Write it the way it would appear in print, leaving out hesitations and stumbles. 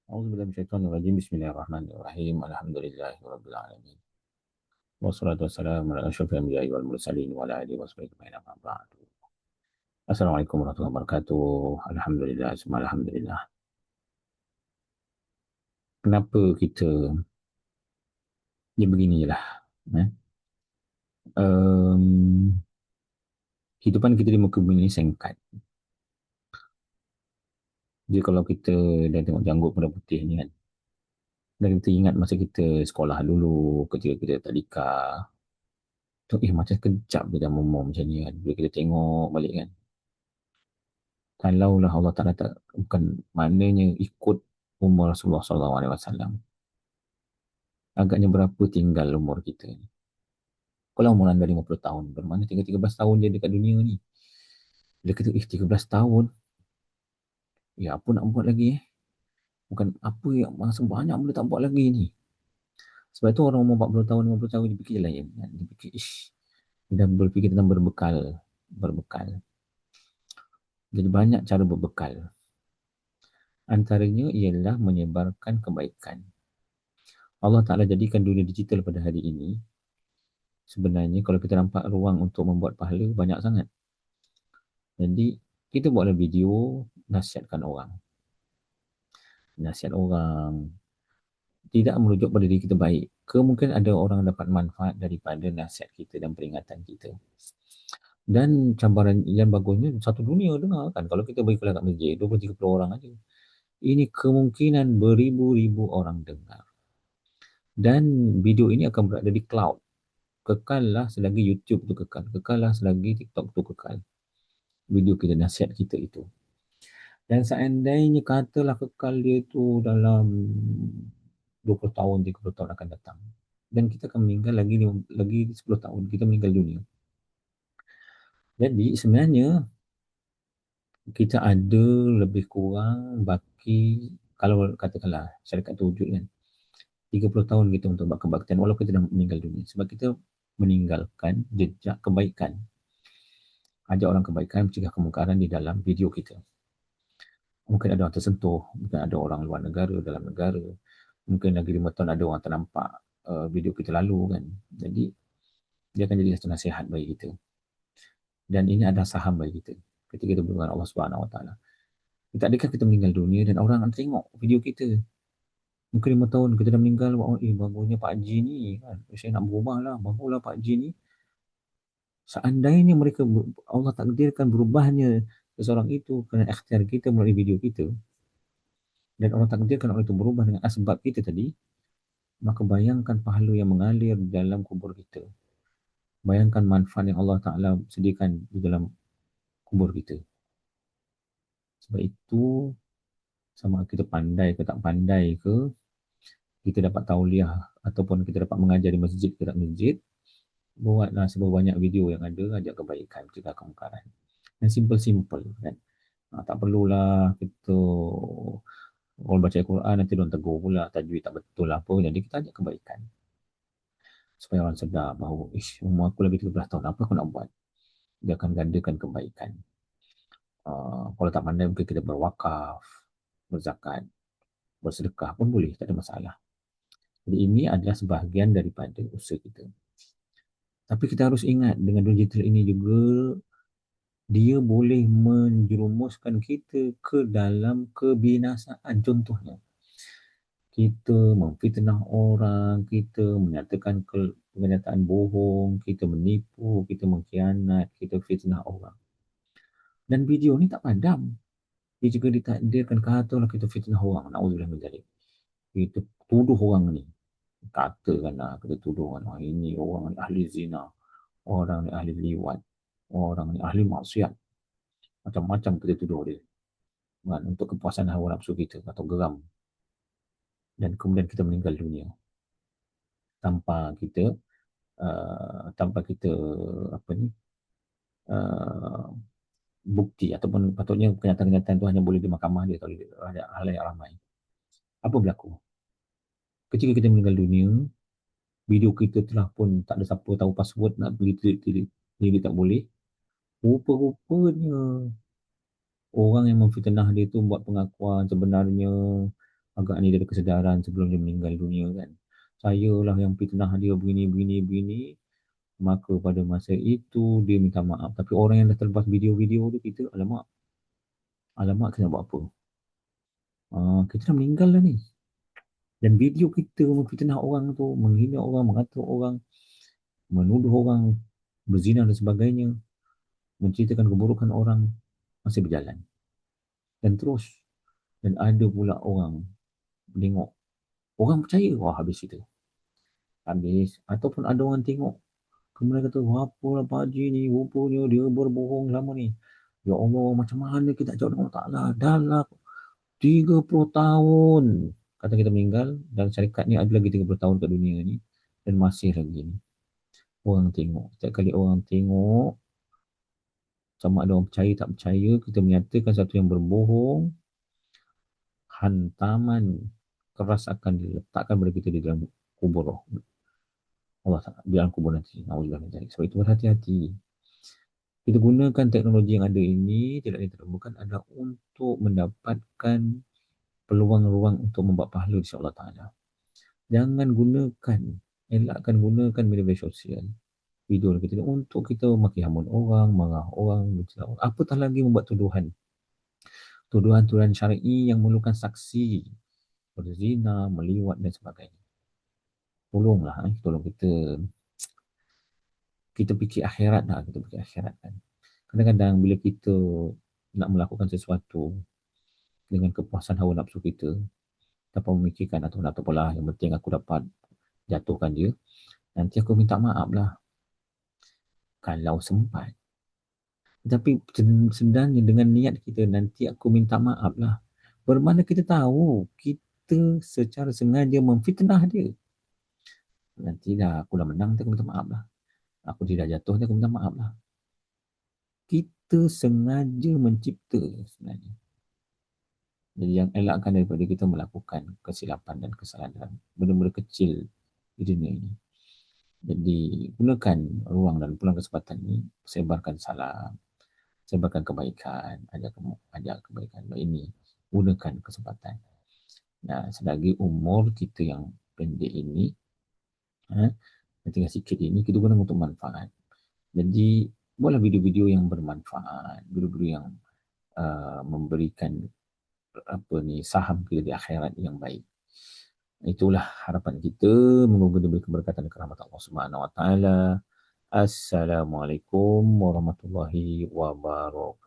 A'udzubillahi minasyaitonirrajim. Bismillahirrahmanirrahim. Alhamdulillahirabbil alamin. Wassalatu wassalamu ala asyrofil anbiya'i wal mursalin wa ala alihi washabihi ajma'in amma ba'du. Assalamualaikum warahmatullahi wabarakatuh. Alhamdulillah, semua alhamdulillah. Kenapa kita dia beginilah. Eh? Um, Kehidupan kita di muka bumi ini singkat. Jadi kalau kita dah tengok janggut merah putih ni kan, dan kita ingat masa kita sekolah dulu, ketika kita tadika, tu macam kejap je dah umur macam ni kan. Bila kita tengok balik kan, kalaulah Allah Ta'ala tak, bukan maknanya ikut umur Rasulullah SAW, agaknya berapa tinggal umur kita ni. Kalau umur anda 50 tahun, bermakna tinggal 13 tahun je dekat dunia ni. Bila kita, 13 tahun, ya apa nak buat lagi Bukan apa yang masa banyak benda tak buat lagi ni. Sebab tu orang umur 40 tahun, 50 tahun dia fikir je lain. Dia fikir, dia dah berfikir tentang berbekal. Berbekal. Jadi banyak cara berbekal. Antaranya ialah menyebarkan kebaikan. Allah Ta'ala jadikan dunia digital pada hari ini, sebenarnya kalau kita nampak ruang untuk membuat pahala banyak sangat. Jadi kita buatlah video, nasihatkan orang. Nasihat orang tidak merujuk pada diri kita baik. Kemungkinan ada orang dapat manfaat daripada nasihat kita dan peringatan kita. Dan cabaran yang bagusnya satu dunia dengar kan. Kalau kita bagi kelas kat masjid 20-30 orang aja, ini kemungkinan beribu-ribu orang dengar. Dan video ini akan berada di cloud. Kekallah selagi YouTube tu kekal. Kekallah selagi TikTok tu kekal. Video kita, nasihat kita itu. Dan seandainya katalah kekal dia tu dalam 20 tahun, 30 tahun akan datang. Dan kita akan meninggal lagi 10 tahun. Kita meninggal dunia. Jadi sebenarnya kita ada lebih kurang baki, kalau katakanlah syarikat tu wujud kan, 30 tahun kita untuk buat kebaktian walaupun kita dah meninggal dunia. Sebab kita meninggalkan jejak kebaikan. Ajak orang kebaikan, mencegah kemungkaran di dalam video kita. Mungkin ada orang tersentuh, mungkin ada orang luar negara, dalam negara. Mungkin lagi 5 tahun ada orang ternampak video kita lalu kan. Jadi dia akan jadi satu nasihat bagi kita. Dan ini adalah saham bagi kita ketika kita berhubungan Allah Subhanahu Wa Taala. Tak adakah kita meninggal dunia dan orang akan tengok video kita. Mungkin 5 tahun kita dah meninggal, bagusnya Pak Haji ni kan. Saya nak berubah lah, baguslah Pak Haji ni. Seandainya mereka, Allah takdirkan berubahnya seseorang itu kerana ikhtiar kita melalui video kita, dan Allah takdirkan orang itu berubah dengan asbab kita tadi, maka bayangkan pahala yang mengalir dalam kubur kita. Bayangkan manfaat yang Allah Ta'ala sediakan di dalam kubur kita. Sebab itu, sama kita pandai ke tak pandai ke, kita dapat tauliah ataupun kita dapat mengajar di masjid ke tak masjid, buatlah seberapa banyak video yang ada, ajak kebaikan, cegah kemungkaran. Dan simple-simple kan. Tak perlulah kita orang baca Al-Quran nanti orang tegur pula tajwid tak betul apa, jadi kita ajak kebaikan supaya orang sedar bahawa umur aku lagi 13 tahun, apa aku nak buat. Dia akan gandakan kebaikan. Kalau tak pandai mungkin kita berwakaf, berzakat, bersedekah pun boleh, tak ada masalah. Jadi ini adalah sebahagian daripada usaha kita. Tapi kita harus ingat dengan dunia digital ini juga, dia boleh menjerumuskan kita ke dalam kebinasaan. Contohnya, kita memfitnah orang, kita menyatakan kenyataan bohong, kita menipu, kita mengkhianat, kita fitnah orang. Dan video ni tak padam. Dia juga ditakdirkan katalah kita fitnah orang. Na'udzubillah min dzalik. Kita tuduh orang ni. Katakanlah kita tuduh orang ini, orang ni ahli zina, orang ni ahli liwat, orang ni ahli maksiat. Macam-macam kita tuduh dia. Kan? Untuk kepuasan hawa nafsu kita atau geram. Dan kemudian kita meninggal dunia. Tanpa kita apa ni, bukti ataupun patutnya kenyataan-kenyataan itu hanya boleh di mahkamah dia atau ada hal yang ramai. Apa berlaku? Ketika kita meninggal dunia, video kita telah pun tak ada siapa tahu password, nak delete tak boleh. Rupa-rupanya orang yang memfitnah dia tu buat pengakuan sebenarnya agak ni dia ada kesedaran sebelum dia meninggal dunia kan. Saya lah yang fitnah dia begini, begini, begini. Maka pada masa itu dia minta maaf. Tapi orang yang dah terlepas video-video tu kita, alamak, alamak kita nak buat apa? Kita dah meninggal dah ni. Dan video kita memfitnah orang tu, menghina orang, mengata orang, menuduh orang berzina dan sebagainya, menceritakan keburukan orang masih berjalan. Dan terus, dan ada pula orang tengok, orang percaya, wah habis itu. Habis. Ataupun ada orang tengok, kemudian kata, apa lah Pak Haji ni, rupanya dia berbohong lama ni. Ya Allah, macam mana kita jawab dengan Allah Ta'ala? Dalam 30 tahun. Kata kita meninggal, dan syarikat ni ada lagi 30 tahun kat dunia ni. Dan masih lagi ni. Orang tengok. Setiap kali orang tengok, sama ada orang percaya tak percaya, kita menyatakan satu yang berbohong, hantaman keras akan diletakkan pada kita di dalam kubur roh. Allah Ta'ala, di dalam kubur nanti. Sebab itu berhati-hati. Kita gunakan teknologi yang ada ini, tidak lain bukan ada untuk mendapatkan peluang ruang untuk membuat pahala di Allah Ta'ala. Jangan gunakan, elakkan gunakan media sosial, video kita untuk kita maki hamun orang, marah orang, mencela orang. Apatah lagi membuat tuduhan. Tuduhan-tuduhan syar'i yang memerlukan saksi, berzina, meliwat dan sebagainya. Tolonglah, tolong kita fikir akhirat lah, kita fikir akhirat kan. Kadang-kadang bila kita nak melakukan sesuatu dengan kepuasan hawa nafsu kita, tanpa memikirkan atau nak apalah, yang penting aku dapat jatuhkan dia, nanti aku minta maaf lah kalau sempat. Tapi sebenarnya dengan niat kita, nanti aku minta maaf lah, bermakna kita tahu kita secara sengaja memfitnah dia. Nanti dah aku dah menang, nanti aku minta maaf lah. Aku tidak jatuh, nanti aku minta maaf lah. Kita sengaja mencipta sebenarnya. Jadi yang elakkan daripada kita melakukan kesilapan dan kesalahan dalam benda-benda kecil di dunia ini. Jadi gunakan ruang dan peluang kesempatan ini, sebarkan salam, sebarkan kebaikan, ajak kebaikan ini, gunakan kesempatan. Nah, selagi umur kita yang pendek ini, tinggal sikit ini, kita guna untuk manfaat. Jadi buatlah video-video yang bermanfaat, video-video yang memberikan saham kita di akhirat yang baik. Itulah harapan kita. Moga diberi keberkatan dan kerahmatan Allah Subhanahu wa taala. Assalamualaikum warahmatullahi wabarakatuh.